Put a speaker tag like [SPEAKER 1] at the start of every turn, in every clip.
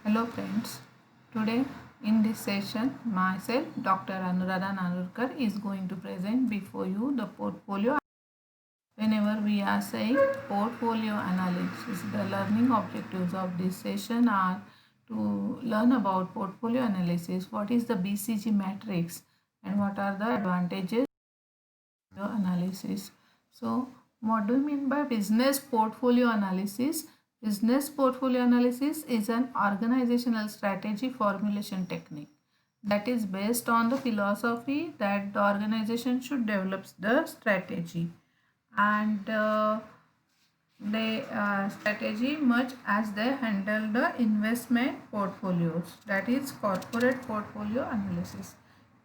[SPEAKER 1] Hello friends, today in this session myself Dr. Anuradha Nanurkar is going to present before you the portfolio. Whenever we are saying portfolio analysis, the learning objectives of this session are to learn about portfolio analysis, what is the BCG matrix and what are the advantages of analysis. So what do you mean by business portfolio analysis? Business portfolio analysis is an organizational strategy formulation technique that is based on the philosophy that the organization should develop the strategy and they strategy much as they handle the investment portfolios, that is corporate portfolio analysis.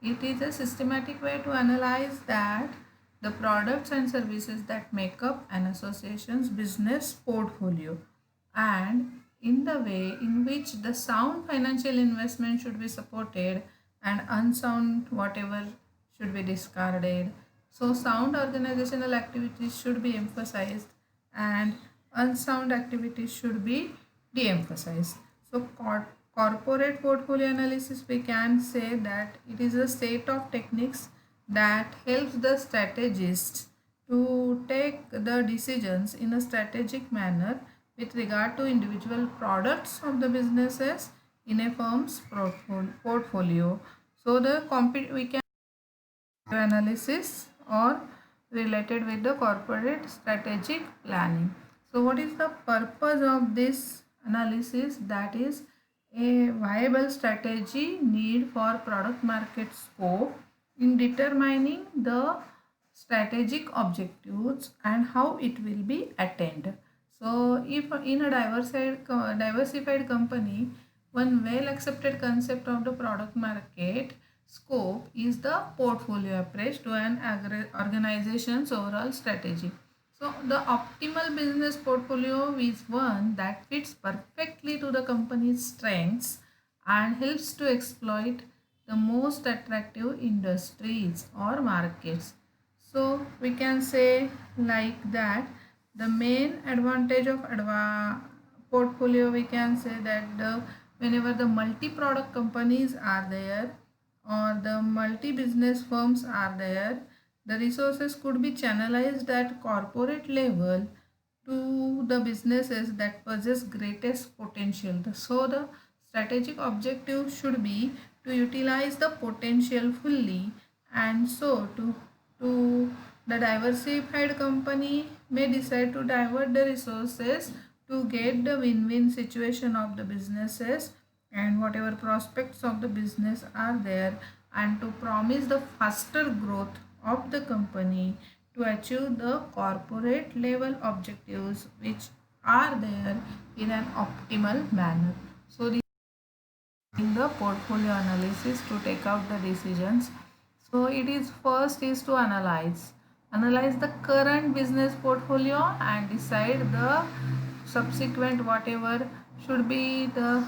[SPEAKER 1] It is a systematic way to analyze that the products and services that make up an association's business portfolio and in the way in which the sound financial investment should be supported and unsound whatever should be discarded. So sound organizational activities should be emphasized and unsound activities should be de-emphasized. So corporate portfolio analysis, we can say that it is a set of techniques that helps the strategist to take the decisions in a strategic manner with regard to individual products of the businesses in a firm's portfolio. So the we can analysis or related with the corporate strategic planning. So what is the purpose of this analysis? That is a viable strategy need for product market scope in determining the strategic objectives and how it will be attained. So if in a diversified company, one well accepted concept of the product market scope is the portfolio approach to an organization's overall strategy. So the optimal business portfolio is one that fits perfectly to the company's strengths and helps to exploit the most attractive industries or markets. So we can say like that the main advantage of portfolio, we can say that whenever the multi-product companies are there or the multi-business firms are there, the resources could be channelized at corporate level to the businesses that possess greatest potential. So the strategic objective should be to utilize the potential fully, and so to the diversified company may decide to divert the resources to get the win-win situation of the businesses and whatever prospects of the business are there, and to promise the faster growth of the company to achieve the corporate level objectives which are there in an optimal manner. So this is in the portfolio analysis to take out the decisions. So it is first is to analyze the current business portfolio and decide the subsequent whatever should be the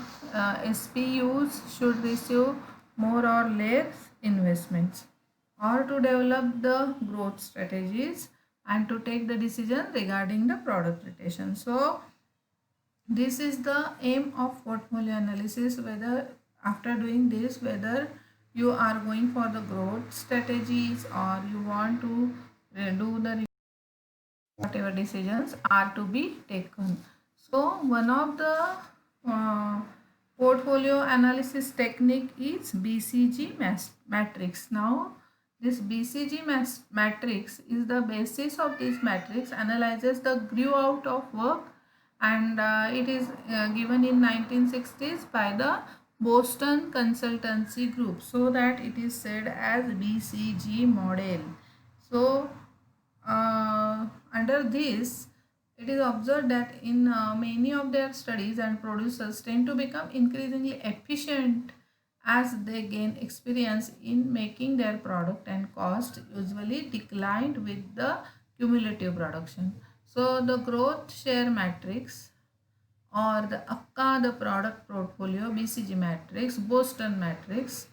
[SPEAKER 1] SPUs should receive more or less investments, or to develop the growth strategies and to take the decision regarding the product rotation. So this is the aim of portfolio analysis, whether after doing this whether you are going for the growth strategies or you want to do the whatever decisions are to be taken. So one of the uh, portfolio analysis technique is BCG matrix. Now this BCG matrix is the basis of this matrix analyzes the grew out of work, and it is given in 1960s by the Boston Consultancy Group, so that it is said as BCG model. So under this, it is observed that in many of their studies and producers tend to become increasingly efficient as they gain experience in making their product, and cost usually declined with the cumulative production. So the growth share matrix or the akka, the product portfolio, BCG matrix, Boston matrix,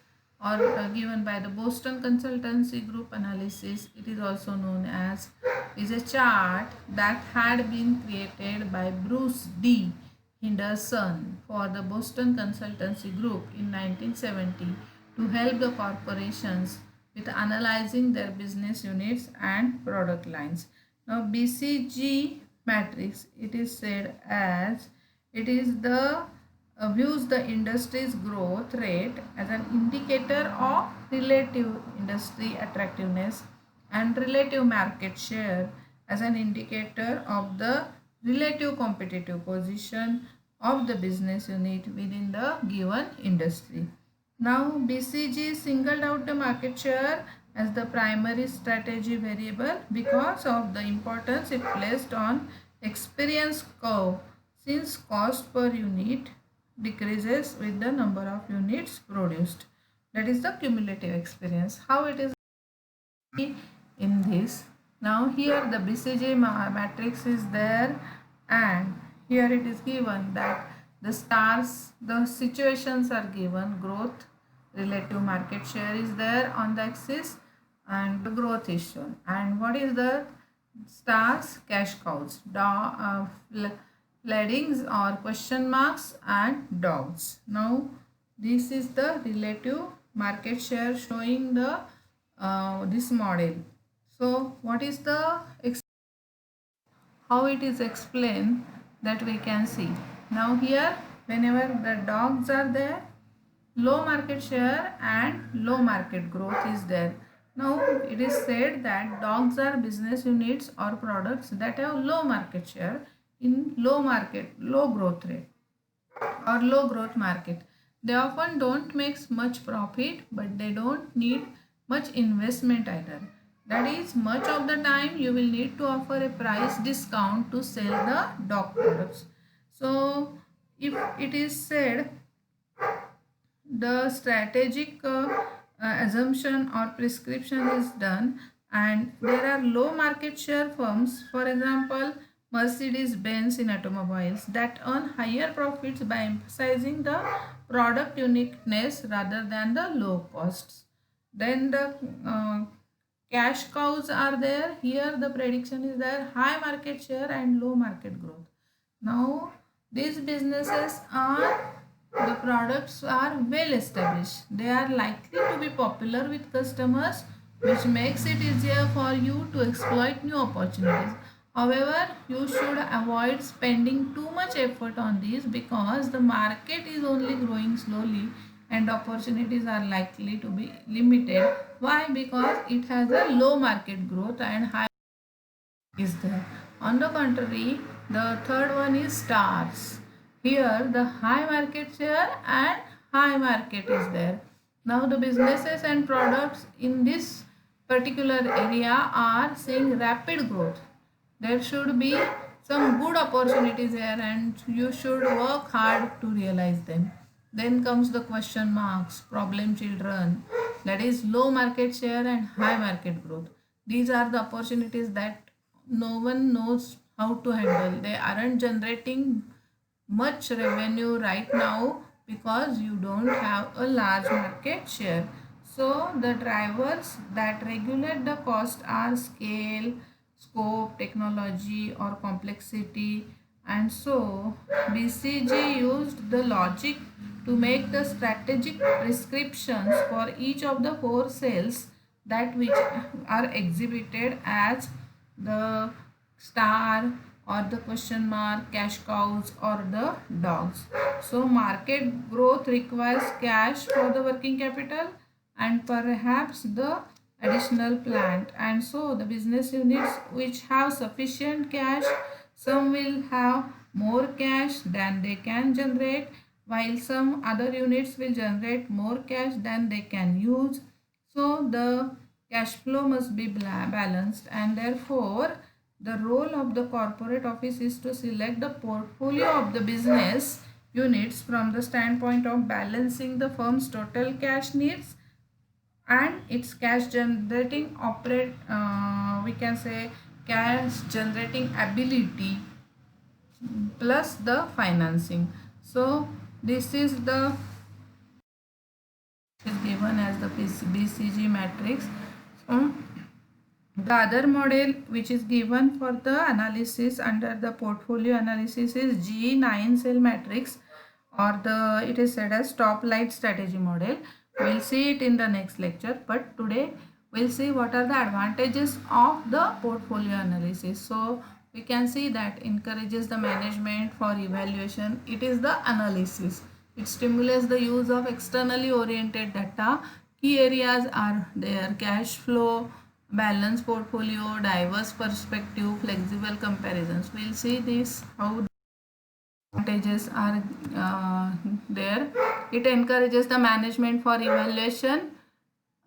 [SPEAKER 1] or given by the Boston Consultancy Group analysis, it is also known as, is a chart that had been created by Bruce D. Henderson for the Boston Consultancy Group in 1970 to help the corporations with analyzing their business units and product lines. Now BCG matrix, it is said as it is the views the industry's growth rate as an indicator of relative industry attractiveness and relative market share as an indicator of the relative competitive position of the business unit within the given industry. Now BCG singled out the market share as the primary strategy variable because of the importance it placed on experience curve, since cost per unit decreases with the number of units produced. That is the cumulative experience. How it is in this? Now here the BCG matrix is there, and here it is given that the stars, the situations are given, growth, relative market share is there on the axis, and the growth is shown. And what is the stars? Cash cows, leadings or question marks, and dogs. Now this is the relative market share showing the this model. So what is the how it is explained, that we can see. Now here whenever the dogs are there, low market share and low market growth is there. Now it is said that dogs are business units or products that have low market share in low growth rate or low growth market. They often don't make much profit, but they don't need much investment either. That is, much of the time you will need to offer a price discount to sell the dog products. So if it is said the strategic assumption or prescription is done, and there are low market share firms, for example Mercedes-Benz in automobiles, that earn higher profits by emphasizing the product uniqueness rather than the low costs. Then the cash cows are there. Here the prediction is there, high market share and low market growth. Now these businesses are, the products are well established. They are likely to be popular with customers, which makes it easier for you to exploit new opportunities. However, you should avoid spending too much effort on these because the market is only growing slowly and opportunities are likely to be limited. Why? Because it has a low market growth and high is there. On the contrary, the third one is stars. Here the high market share and high market is there. Now the businesses and products in this particular area are seeing rapid growth. There should be some good opportunities here and you should work hard to realize them. Then comes the question marks, problem children, that is low market share and high market growth. These are the opportunities that no one knows how to handle. They aren't generating much revenue right now because you don't have a large market share. So the drivers that regulate the cost are scale, scope, technology or complexity. And so BCG used the logic to make the strategic prescriptions for each of the four cells that which are exhibited as the star or the question mark, cash cows or the dogs. So market growth requires cash for the working capital and perhaps the additional plant, and so the business units which have sufficient cash, some will have more cash than they can generate, while some other units will generate more cash than they can use. So the cash flow must be balanced, and therefore the role of the corporate office is to select the portfolio of the business units from the standpoint of balancing the firm's total cash needs and its cash generating we can say cash generating ability plus the financing. So this is the is given as the BCG matrix. So The other model which is given for the analysis under the portfolio analysis is G9 cell matrix, or it is said as top light strategy model. We'll see it in the next lecture, but today we'll see what are the advantages of the portfolio analysis. So we can see that encourages the management for evaluation. It is the analysis. It stimulates the use of externally oriented data. Key areas are there: cash flow, balanced portfolio, diverse perspective, flexible comparisons. We'll see this how advantages are there. It encourages the management for evaluation.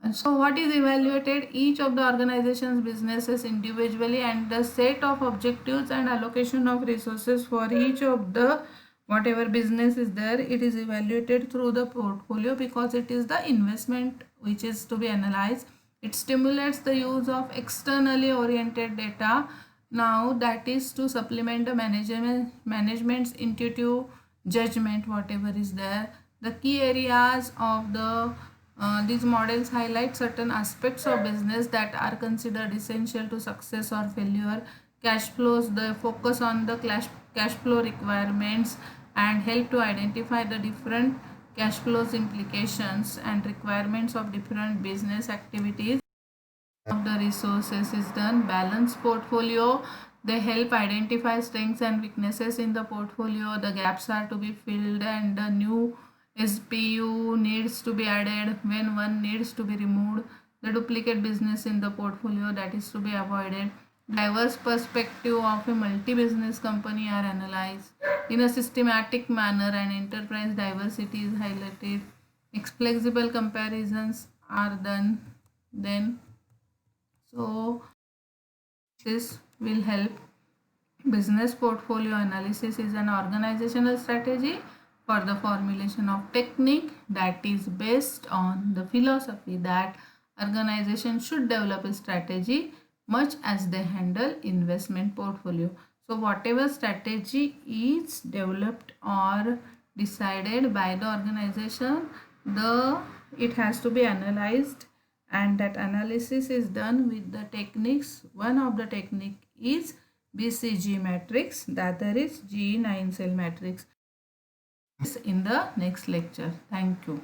[SPEAKER 1] And so what is evaluated? Each of the organization's businesses individually, and the set of objectives and allocation of resources for each of the whatever business is there. It is evaluated through the portfolio because it is the investment which is to be analyzed. It stimulates the use of externally oriented data. Now that is to supplement the management's intuitive judgment whatever is there. The key areas of these models highlight certain aspects of business that are considered essential to success or failure. Cash flows, the focus on the cash flow requirements and help to identify the different cash flows implications and requirements of different business activities of the resources is done. Balanced portfolio, they help identify strengths and weaknesses in the portfolio. The gaps are to be filled and the new SPU needs to be added when one needs to be removed. The duplicate business in the portfolio, that is to be avoided. Diverse perspective of a multi-business company are analyzed in a systematic manner and enterprise diversity is highlighted. Flexible comparisons are done then. So this will help. Business portfolio analysis is an organizational strategy for the formulation of technique that is based on the philosophy that organizations should develop a strategy much as they handle investment portfolio. So whatever strategy is developed or decided by the organization, it has to be analyzed, and that analysis is done with the techniques. One of the technique is BCG matrix, the other is G9 cell matrix. In the next lecture. Thank you.